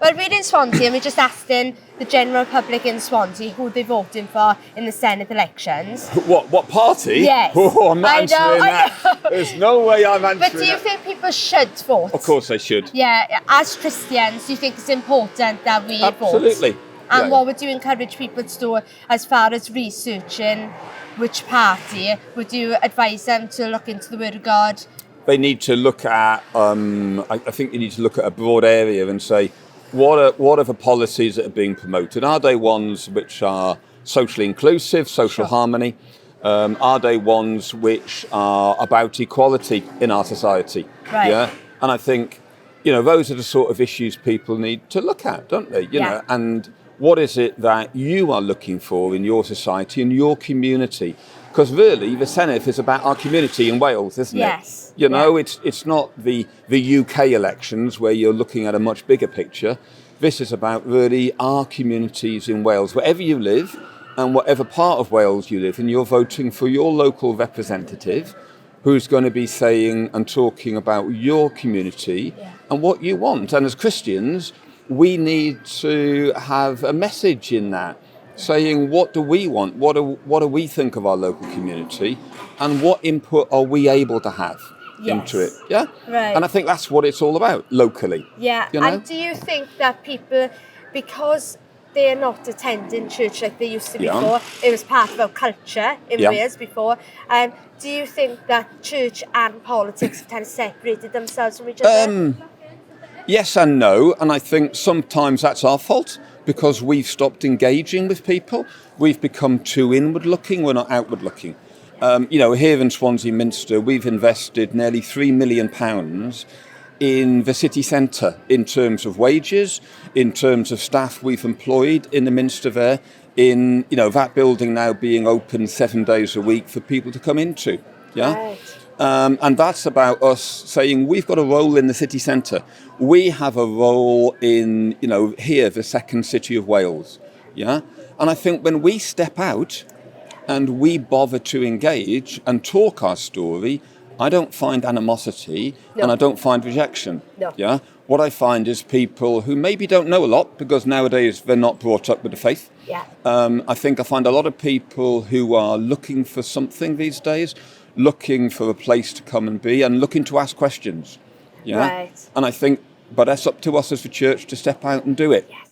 Well, we're in Swansea and we're just asking the general public in Swansea who they're voting for in the Senedd Elections. What party? Yes. Oh, I'm not I answering know. that. There's no way I'm answering But do you that. think people should vote? Of course they should. Yeah, as Christians, do you think it's important that we vote? Absolutely. And Yeah. what would you encourage people to do as far as researching which party? Would you advise them to look into the Word of God? They need to look at, I think you need to look at a broad area and say, what are the policies that are being promoted? Are they ones which are socially inclusive, social harmony? Are they ones which are about equality in our society? Right. Yeah. And I think, those are the sort of issues people need to look at, don't they? You know, and what is it that you are looking for in your society, in your community? Because really, the Senedd is about our community in Wales, isn't it? Yes. It's not the UK elections where you're looking at a much bigger picture. This is about really our communities in Wales, wherever you live and whatever part of Wales you live in, you're voting for your local representative who's going to be saying and talking about your community and what you want. And as Christians, we need to have a message in that, saying what do we want, what do we think of our local community, and what input are we able to have into it? Yeah, right. And I think that's what it's all about locally. Yeah, and do you think that people, because they're not attending church like they used to before, it was part of our culture in Wales before, do you think that church and politics have kind of separated themselves from each other? Yes and no, and I think sometimes that's our fault because we've stopped engaging with people. We've become too inward-looking, we're not outward-looking. Here in Swansea Minster, we've invested nearly £3 million in the city centre in terms of wages, in terms of staff we've employed in the Minster there, in that building now being open 7 days a week for people to come into. Yeah. Right. And that's about us saying we've got a role in the city centre. We have a role in, here, the second city of Wales. Yeah. And I think when we step out and we bother to engage and talk our story, I don't find animosity and I don't find rejection. No. Yeah. What I find is people who maybe don't know a lot because nowadays they're not brought up with the faith. Yeah. I find a lot of people who are looking for something these days, looking for a place to come and be and looking to ask questions. Yeah. Right. And I think, but that's up to us as the church to step out and do it. Yes.